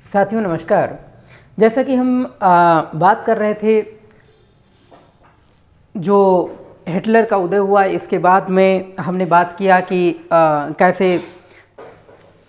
साथियों नमस्कार। जैसा कि हम बात कर रहे थे, जो हिटलर का उदय हुआ इसके बाद में हमने बात किया कि कैसे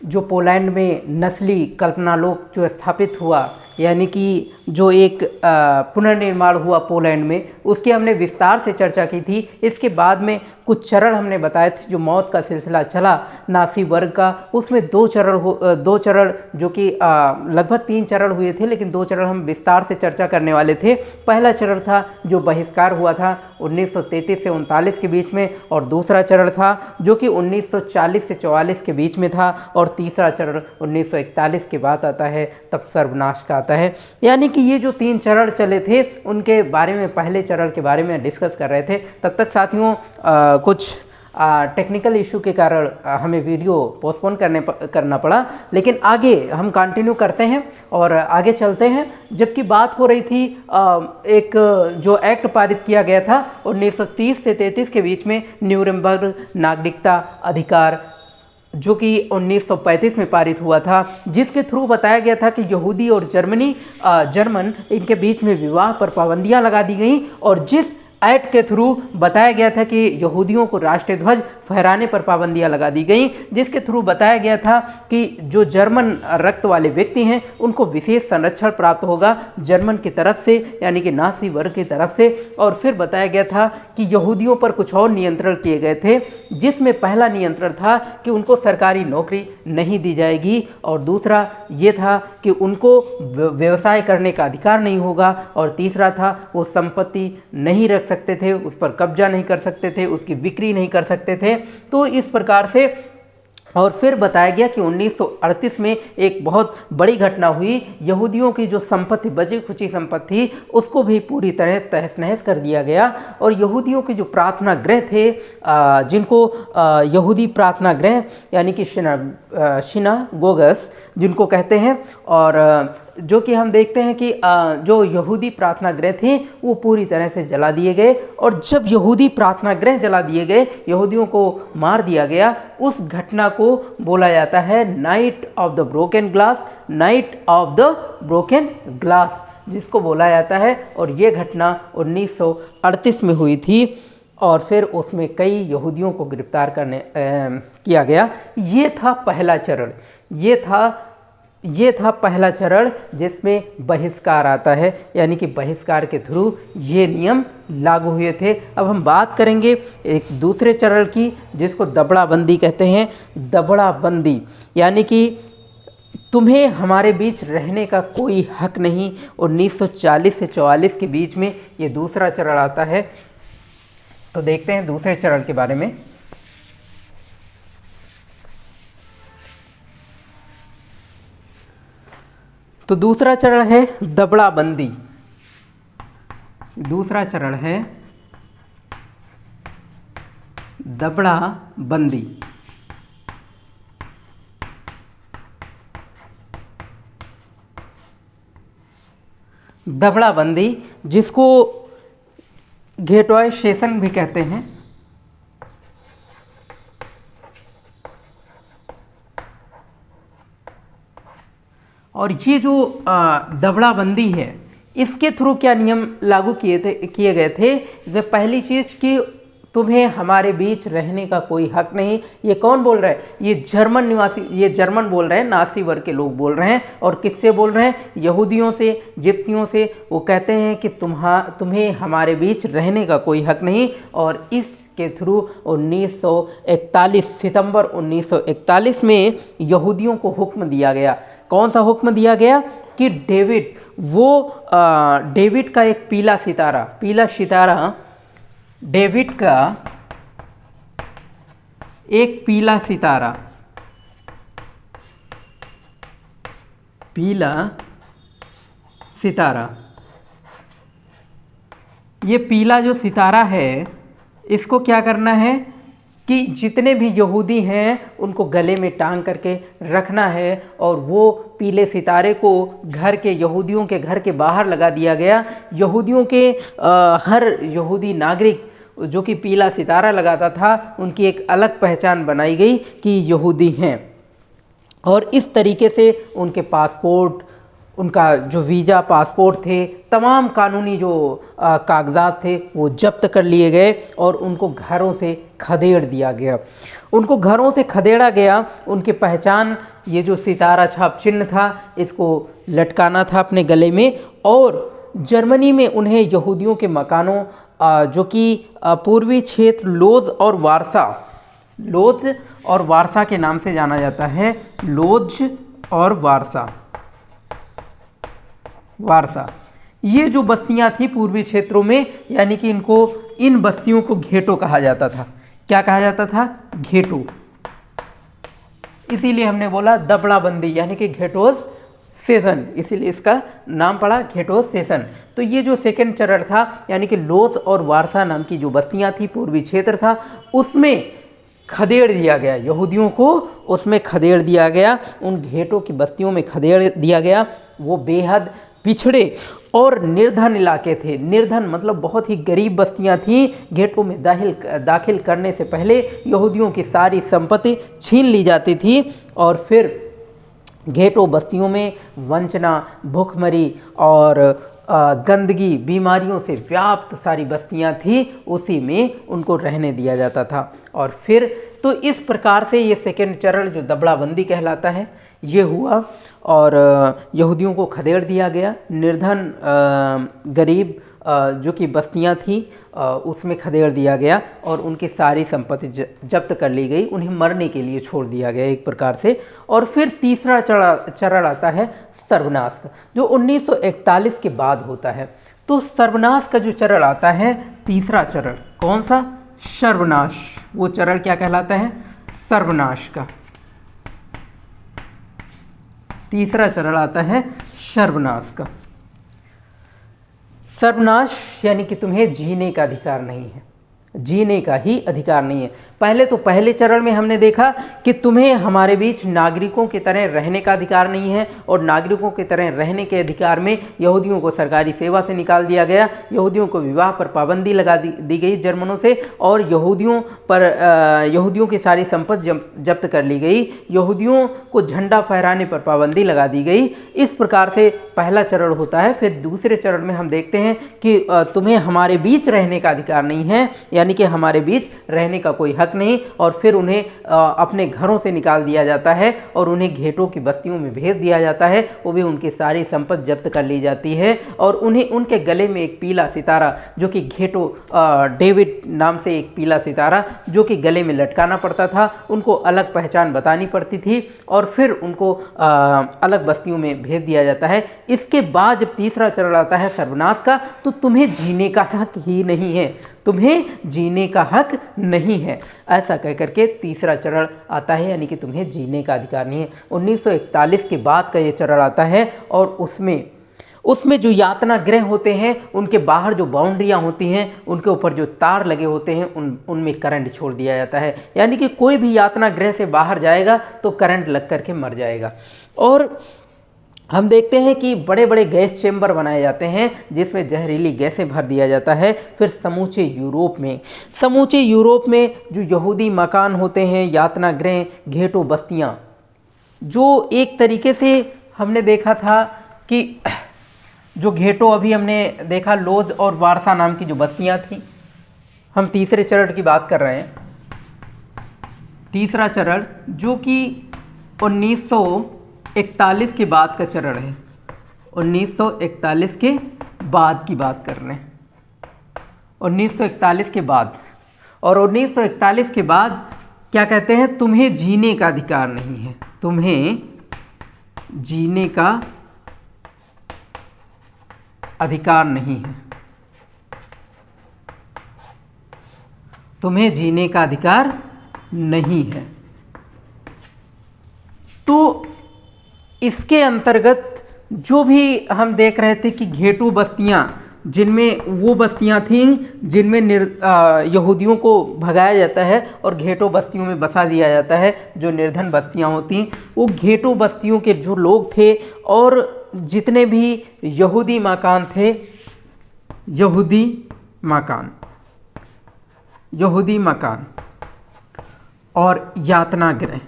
जो पोलैंड में नस्ली कल्पनालोक जो स्थापित हुआ, यानी कि जो एक पुनर्निर्माण हुआ पोलैंड में, उसकी हमने विस्तार से चर्चा की थी। इसके बाद में कुछ चरण हमने बताए थे, जो मौत का सिलसिला चला नासी वर्ग का, उसमें दो चरण जो कि लगभग 3 चरण हुए थे, लेकिन 2 चरण हम विस्तार से चर्चा करने वाले थे। पहला चरण था जो बहिष्कार हुआ था 1933 से 39 के बीच में, और दूसरा चरण था जो कि 1940 से 44 के बीच में था, और तीसरा चरण 1941 के बाद आता है, तब सर्वनाश का आता है। यानी कि ये जो 3 चरण चले थे, उनके बारे में पहले चरण के बारे में डिस्कस कर रहे थे। तब तक साथियों कुछ टेक्निकल इशू के कारण हमें वीडियो पोस्टपोन करना पड़ा, लेकिन आगे हम कंटिन्यू करते हैं और आगे चलते हैं। जबकि बात हो रही थी एक जो एक्ट पारित किया गया था 1930 से 33 के बीच में, न्यूरेमबर्ग नागरिकता अधिकार, जो कि 1935 में पारित हुआ था, जिसके थ्रू बताया गया था कि यहूदी और जर्मन इनके बीच में विवाह पर पाबंदियां लगा दी गई, और जिस एक्ट के थ्रू बताया गया था कि यहूदियों को राष्ट्रीय ध्वज फहराने पर पाबंदियां लगा दी गई, जिसके थ्रू बताया गया था कि जो जर्मन रक्त वाले व्यक्ति हैं उनको विशेष संरक्षण प्राप्त होगा जर्मन की तरफ से, यानी कि नासी वर्ग की तरफ से। और फिर बताया गया था कि यहूदियों पर कुछ और नियंत्रण किए गए थे, जिसमें पहला नियंत्रण था कि उनको सरकारी नौकरी नहीं दी जाएगी, और दूसरा ये था कि उनको व्यवसाय करने का अधिकार नहीं होगा, और तीसरा था वो संपत्ति नहीं रख सकते थे, उस पर कब्जा नहीं कर सकते थे, उसकी बिक्री नहीं कर सकते थे। तो इस प्रकार से, और फिर बताया गया कि 1938 में एक बहुत बड़ी घटना हुई, यहूदियों की जो संपत्ति, बची खुची संपत्ति थी, उसको भी पूरी तरह तहस नहस कर दिया गया, और यहूदियों के जो प्रार्थना गृह थे, जिनको यहूदी प्रार्थना गृह यानी कि सिनागोगस जिनको कहते हैं, और जो कि हम देखते हैं कि जो यहूदी प्रार्थना गृह थे वो पूरी तरह से जला दिए गए। और जब यहूदी प्रार्थना गृह जला दिए गए, यहूदियों को मार दिया गया, उस घटना को बोला जाता है night of the broken glass, night of the broken glass जिसको बोला जाता है। और ये घटना 1938 में हुई थी, और फिर उसमें कई यहूदियों को गिरफ्तार किया गया। ये था पहला चरण, ये था पहला चरण जिसमें बहिष्कार आता है, यानी कि बहिष्कार के थ्रू ये नियम लागू हुए थे। अब हम बात करेंगे एक दूसरे चरण की, जिसको दबड़ाबंदी कहते हैं। दबड़ाबंदी यानी कि तुम्हें हमारे बीच रहने का कोई हक नहीं। 1940 से 44 के बीच में ये दूसरा चरण आता है। तो देखते हैं दूसरे चरण के बारे में। तो दूसरा चरण है दबड़ाबंदी। दूसरा चरण है दबड़ाबंदी। दबड़ाबंदी जिसको घेटोइसेशन भी कहते हैं। और ये जो दबड़ाबंदी है, इसके थ्रू क्या नियम लागू किए गए थे। पहली चीज़ कि तुम्हें हमारे बीच रहने का कोई हक नहीं। ये कौन बोल रहा है? ये जर्मन निवासी, ये जर्मन बोल रहे हैं, नासी वर्ग के लोग बोल रहे हैं। और किससे बोल रहे हैं? यहूदियों से, जिप्सियों से। वो कहते हैं कि तुम्हें हमारे बीच रहने का कोई हक नहीं। और इसके थ्रू 1941 सितंबर 1941 में यहूदियों को हुक्म दिया गया। कौन सा हुक्म दिया गया? कि डेविड का एक पीला सितारा, डेविड का एक पीला सितारा, ये पीला जो सितारा है, इसको क्या करना है कि जितने भी यहूदी हैं उनको गले में टांग करके रखना है। और वो पीले सितारे को यहूदियों के घर के बाहर लगा दिया गया। यहूदियों के हर यहूदी नागरिक जो कि पीला सितारा लगाता था, उनकी एक अलग पहचान बनाई गई कि यहूदी हैं। और इस तरीके से उनके पासपोर्ट, उनका जो वीज़ा, पासपोर्ट थे, तमाम कानूनी जो कागजात थे वो जब्त कर लिए गए और उनको घरों से खदेड़ दिया गया। उनको घरों से खदेड़ा गया। उनकी पहचान ये जो सितारा छाप चिन्ह था, इसको लटकाना था अपने गले में। और जर्मनी में उन्हें यहूदियों के मकानों जो कि पूर्वी क्षेत्र लोज और वारसा के नाम से जाना जाता है, लोज और वारसा, ये जो बस्तियां थी पूर्वी क्षेत्रों में, यानी कि इन बस्तियों को घेटो कहा जाता था। क्या कहा जाता था? घेटो। इसीलिए हमने बोला दबड़ाबंदी, यानी कि घेटोज सेशन, इसीलिए इसका नाम पड़ा घेटोज सेशन। तो ये जो सेकेंड चरण था, यानी कि लोज और वारसा नाम की जो बस्तियां थी, पूर्वी क्षेत्र था, उसमें खदेड़ दिया गया यहूदियों को, उसमें खदेड़ दिया गया, उन घेटों की बस्तियों में खदेड़ दिया गया। वो बेहद पिछड़े और निर्धन इलाके थे। निर्धन मतलब बहुत ही गरीब बस्तियां थीं। घेटों में दाखिल करने से पहले यहूदियों की सारी संपत्ति छीन ली जाती थी और फिर घेटो बस्तियों में वंचना, भूखमरी और गंदगी, बीमारियों से व्याप्त सारी बस्तियां थी, उसी में उनको रहने दिया जाता था। और फिर तो इस प्रकार से ये सेकेंड चरण जो दबड़ाबंदी कहलाता है ये हुआ और यहूदियों को खदेड़ दिया गया। निर्धन गरीब जो कि बस्तियां थीं उसमें खदेड़ दिया गया और उनकी सारी संपत्ति जब्त कर ली गई, उन्हें मरने के लिए छोड़ दिया गया एक प्रकार से। और फिर तीसरा चरण आता है सर्वनाश का, जो 1941 के बाद होता है। तो सर्वनाश का जो चरण आता है, तीसरा चरण, कौन सा? सर्वनाश। वो चरण क्या कहलाता है? सर्वनाश का। तीसरा चरण आता है सर्वनाश का। सर्वनाश यानी कि तुम्हें जीने का अधिकार नहीं है, जीने का ही अधिकार नहीं है। पहले चरण में हमने देखा कि तुम्हें हमारे बीच नागरिकों की तरह रहने का अधिकार नहीं है, और नागरिकों की तरह रहने के अधिकार में यहूदियों को सरकारी सेवा से निकाल दिया गया, यहूदियों को विवाह पर पाबंदी लगा दी गई जर्मनों से, और यहूदियों की सारी संपत्ति जब्त कर ली गई, यहूदियों को झंडा फहराने पर पाबंदी लगा दी गई। इस प्रकार से पहला चरण होता है। फिर दूसरे चरण में हम देखते हैं कि तुम्हें हमारे बीच रहने का अधिकार नहीं है, यानी कि हमारे बीच रहने का कोई हक नहीं, और फिर उन्हें अपने घरों से निकाल दिया जाता है और उन्हें घेटों की बस्तियों में भेज दिया जाता है। वो भी उनकी सारी संपत्ति जब्त कर ली जाती है और उन्हें उनके गले में एक पीला सितारा, जो कि घेटो डेविड नाम से एक पीला सितारा जो कि गले में लटकाना पड़ता था, उनको अलग पहचान बतानी पड़ती थी और फिर उनको अलग बस्तियों में भेज दिया जाता है। इसके बाद जब तीसरा चरण आता है सर्वनाश का, तो तुम्हें जीने का हक ही नहीं है, तुम्हें जीने का हक नहीं है, ऐसा कहकर के तीसरा चरण आता है, यानी कि तुम्हें जीने का अधिकार नहीं है। 1941 के बाद का ये चरण आता है और उसमें जो यातना गृह होते हैं, उनके बाहर जो बाउंड्रियां होती हैं, उनके ऊपर जो तार लगे होते हैं, उनमें करंट छोड़ दिया जाता है, यानी कि कोई भी यातना गृह से बाहर जाएगा तो करंट लग करके मर जाएगा। और हम देखते हैं कि बड़े बड़े गैस चेंबर बनाए जाते हैं जिसमें जहरीली गैसें भर दिया जाता है। फिर समूचे यूरोप में जो यहूदी मकान होते हैं, यातना गृह, घेटो बस्तियां, जो एक तरीके से हमने देखा था कि जो घेटो अभी हमने देखा, लोज और वारसा नाम की जो बस्तियां थी, हम तीसरे चरण की बात कर रहे हैं। तीसरा चरण जो कि 1941 के बाद का चरण है, 1941 के बाद की बात कर रहे हैं, 1941 के बाद। और 1941 के बाद क्या कहते हैं? तुम्हें जीने का अधिकार नहीं है, तुम्हें जीने का अधिकार नहीं है, तुम्हें जीने का अधिकार नहीं है। तो इसके अंतर्गत जो भी हम देख रहे थे कि घेटू बस्तियां, जिनमें वो बस्तियां थीं जिनमें यहूदियों को भगाया जाता है और घेटो बस्तियों में बसा दिया जाता है, जो निर्धन बस्तियां होती हैं, वो घेटो बस्तियों के जो लोग थे और जितने भी यहूदी मकान थे, यहूदी मकान और यातना गृह,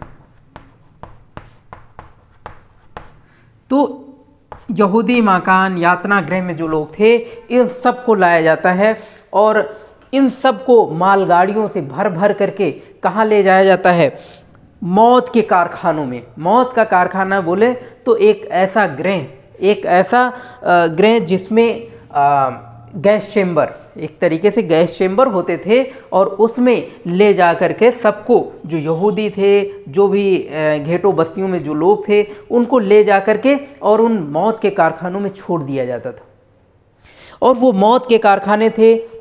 तो यहूदी मकान यातना गृह में जो लोग थे इन सब को लाया जाता है और इन सब को मालगाड़ियों से भर भर करके कहाँ ले जाया जाता है? मौत के कारखानों में। मौत का कारखाना बोले तो एक ऐसा गृह जिसमें गैस चेम्बर, एक तरीके से गैस चेम्बर होते थे और उसमें ले जा कर के सबको, जो यहूदी थे, जो भी घेटो बस्तियों में जो लोग थे, उनको ले जा कर के और उन मौत के कारखानों में छोड़ दिया जाता था। और वो मौत के कारखाने थे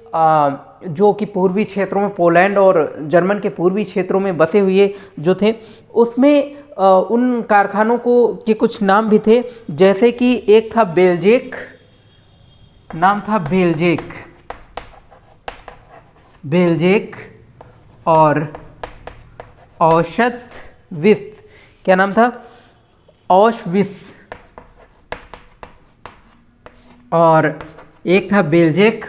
जो कि पूर्वी क्षेत्रों में, पोलैंड और जर्मन के पूर्वी क्षेत्रों में बसे हुए जो थे, उसमें उन कारखानों को के कुछ नाम भी थे, जैसे कि एक था बेल्जेक, नाम था बेल्जेक और औशवित्स, क्या नाम था? औशवित्स। और एक था बेल्जेक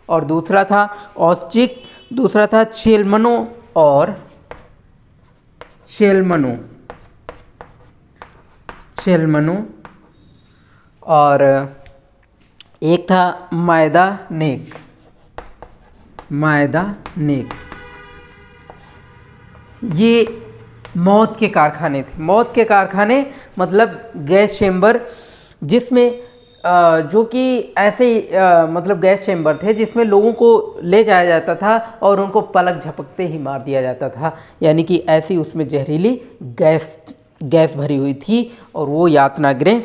और दूसरा था ऑस्चिक, दूसरा था चेल्मनो और चेल्मनो और एक था मैदानेक। ये मौत के कारखाने थे। मौत के कारखाने मतलब गैस चेम्बर, जिसमें जो कि ऐसे मतलब गैस चेम्बर थे जिसमें लोगों को ले जाया जाता था और उनको पलक झपकते ही मार दिया जाता था, यानी कि ऐसी उसमें जहरीली गैस भरी हुई थी और वो यातना गृह।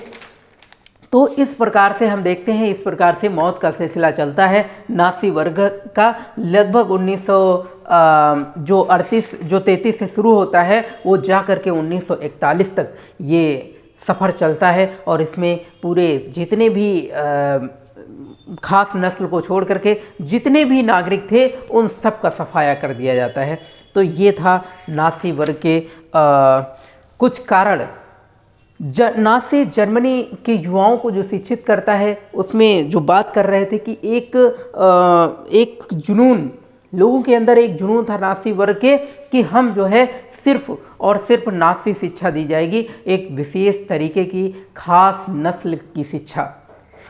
तो इस प्रकार से हम देखते हैं, इस प्रकार से मौत का सिलसिला चलता है नाज़ी वर्ग का। लगभग 1933 से शुरू होता है, वो जा कर के 1941 तक ये सफ़र चलता है और इसमें पूरे जितने भी खास नस्ल को छोड़ करके जितने भी नागरिक थे उन सब का सफाया कर दिया जाता है। तो ये था नाज़ी वर्ग के कुछ कारण। नाज़ी जर्मनी के युवाओं को जो शिक्षित करता है, उसमें जो बात कर रहे थे कि एक जुनून, लोगों के अंदर एक जुनून था नाज़ी वर्ग के कि हम जो है सिर्फ और सिर्फ नाज़ी शिक्षा दी जाएगी, एक विशेष तरीके की खास नस्ल की शिक्षा।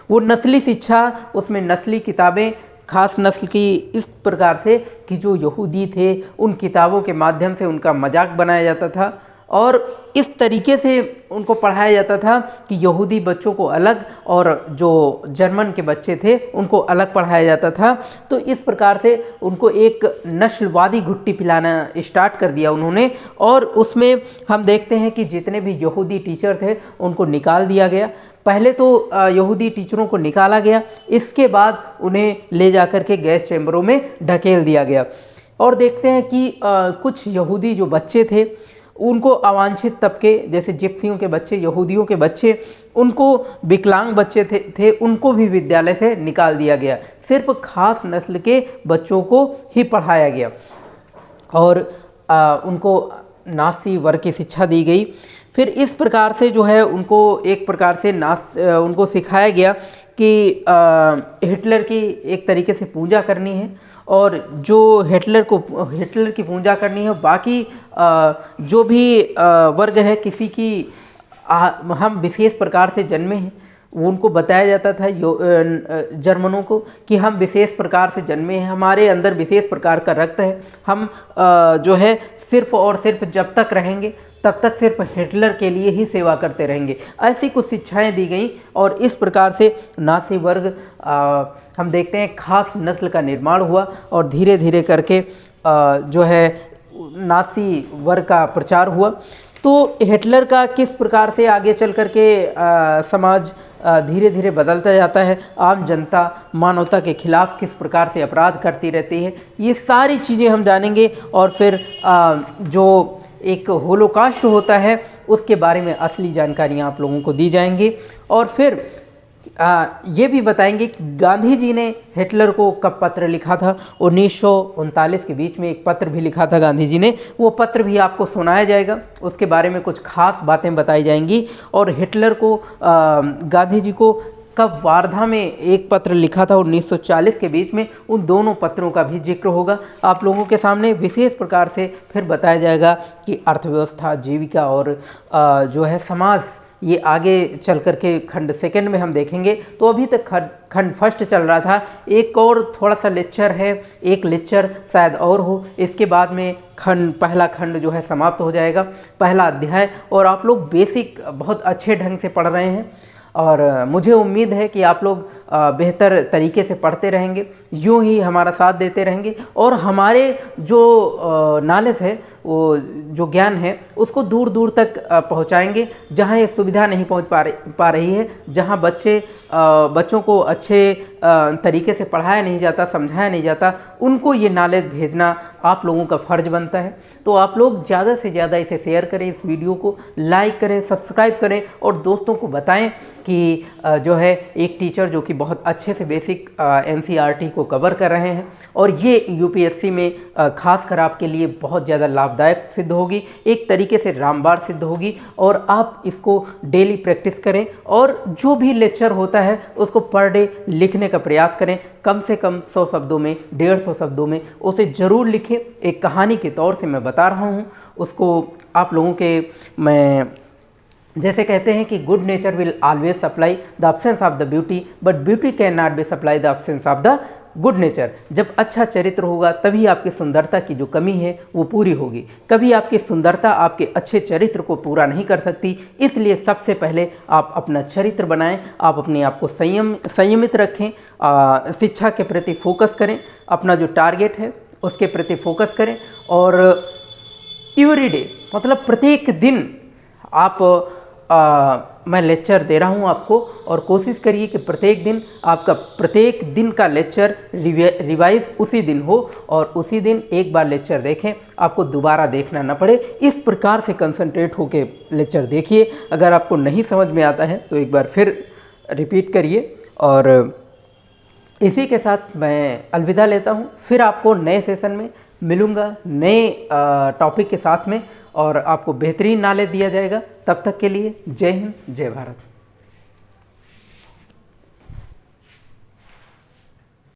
वो नस्ली शिक्षा, उसमें नस्ली किताबें, खास नस्ल की इस प्रकार से कि जो यहूदी थे उन किताबों के माध्यम से उनका मजाक बनाया जाता था और इस तरीके से उनको पढ़ाया जाता था कि यहूदी बच्चों को अलग और जो जर्मन के बच्चे थे उनको अलग पढ़ाया जाता था। तो इस प्रकार से उनको एक नस्लवादी घुट्टी पिलाना स्टार्ट कर दिया उन्होंने और उसमें हम देखते हैं कि जितने भी यहूदी टीचर थे उनको निकाल दिया गया। पहले तो यहूदी टीचरों को निकाला गया, इसके बाद उन्हें ले जाकर के गैस चैम्बरों में ढकेल दिया गया। और देखते हैं कि कुछ यहूदी जो बच्चे थे उनको अवांछित तबके, जैसे जिप्सियों के बच्चे, यहूदियों के बच्चे, उनको विकलांग बच्चे थे उनको भी विद्यालय से निकाल दिया गया। सिर्फ खास नस्ल के बच्चों को ही पढ़ाया गया और उनको नाज़ी वर्ग की शिक्षा दी गई। फिर इस प्रकार से जो है उनको एक प्रकार से उनको सिखाया गया कि हिटलर की एक तरीके से पूजा करनी है और जो हिटलर की पूजा करनी है, बाकी जो भी वर्ग है किसी की हम विशेष प्रकार से जन्मे हैं, उनको बताया जाता था जर्मनों को कि हम विशेष प्रकार से जन्मे हैं, हमारे अंदर विशेष प्रकार का रक्त है, हम जो है सिर्फ और सिर्फ जब तक रहेंगे तब तक सिर्फ हिटलर के लिए ही सेवा करते रहेंगे। ऐसी कुछ शिक्षाएं दी गई और इस प्रकार से नाज़ी वर्ग हम देखते हैं खास नस्ल का निर्माण हुआ और धीरे धीरे करके जो है नाज़ी वर्ग का प्रचार हुआ। तो हिटलर का किस प्रकार से आगे चल कर के समाज धीरे धीरे बदलता जाता है, आम जनता मानवता के खिलाफ किस प्रकार से अपराध करती रहती है, ये सारी चीज़ें हम जानेंगे। और फिर जो एक होलोकॉस्ट होता है उसके बारे में असली जानकारियाँ आप लोगों को दी जाएंगी। और फिर ये भी बताएंगे कि गांधी जी ने हिटलर को कब पत्र लिखा था। 1939 के बीच में एक पत्र भी लिखा था गांधी जी ने, वो पत्र भी आपको सुनाया जाएगा, उसके बारे में कुछ खास बातें बताई जाएंगी। और हिटलर को गांधी जी को कब वार्धा में एक पत्र लिखा था 1940 के बीच में, उन दोनों पत्रों का भी जिक्र होगा आप लोगों के सामने। विशेष प्रकार से फिर बताया जाएगा कि अर्थव्यवस्था, जीविका और जो है समाज ये आगे चल कर के खंड सेकंड में हम देखेंगे। तो अभी तक खंड फर्स्ट चल रहा था, एक और थोड़ा सा लेक्चर है, एक लेक्चर शायद और हो, इसके बाद में पहला खंड जो है समाप्त हो जाएगा, पहला अध्याय। और आप लोग बेसिक बहुत अच्छे ढंग से पढ़ रहे हैं और मुझे उम्मीद है कि आप लोग बेहतर तरीके से पढ़ते रहेंगे, यूँ ही हमारा साथ देते रहेंगे और हमारे जो नॉलेज है, वो जो ज्ञान है, उसको दूर दूर तक पहुंचाएंगे। जहां ये सुविधा नहीं पहुंच पा रही है, जहां बच्चों को अच्छे तरीके से पढ़ाया नहीं जाता, समझाया नहीं जाता, उनको ये नॉलेज भेजना आप लोगों का फ़र्ज बनता है। तो आप लोग ज़्यादा से ज़्यादा इसे शेयर करें, इस वीडियो को लाइक करें, सब्सक्राइब करें और दोस्तों को बताएं कि जो है एक टीचर जो कि बहुत अच्छे से बेसिक NCERT को कवर कर रहे हैं और ये UPSC में खासकर आपके लिए बहुत ज़्यादा लाभदायक सिद्ध होगी, एक तरीके से रामबाण सिद्ध होगी। और आप इसको डेली प्रैक्टिस करें और जो भी लेक्चर होता है उसको पर डे लिखने का प्रयास करें, कम से कम 100 शब्दों में, 150 शब्दों में उसे ज़रूर लिखें। एक कहानी के तौर से मैं बता रहा हूँ उसको आप लोगों के। मैं जैसे कहते हैं कि good nature will always supply the absence of the beauty, but beauty can not be supply the absence of the good nature. जब अच्छा चरित्र होगा तभी आपकी सुंदरता की जो कमी है वो पूरी होगी। कभी आपकी सुंदरता आपके अच्छे चरित्र को पूरा नहीं कर सकती, इसलिए सबसे पहले आप अपना चरित्र बनाएं, आप अपने आप को संयमित रखें, शिक्षा के प्रति फोकस करें, अपना जो टारगेट है उसके प्रति फोकस करें और एवरीडे मतलब प्रत्येक दिन आप मैं लेक्चर दे रहा हूं आपको और कोशिश करिए कि प्रत्येक दिन आपका प्रत्येक दिन का लेक्चर रिवाइज उसी दिन हो और उसी दिन एक बार लेक्चर देखें, आपको दोबारा देखना ना पड़े। इस प्रकार से कंसंट्रेट होके लेक्चर देखिए। अगर आपको नहीं समझ में आता है तो एक बार फिर रिपीट करिए। और इसी के साथ मैं अलविदा लेता हूं, फिर आपको नए सेशन में मिलूँगा नए टॉपिक के साथ में और आपको बेहतरीन नॉलेज दिया जाएगा। तब तक के लिए जय हिंद, जय भारत।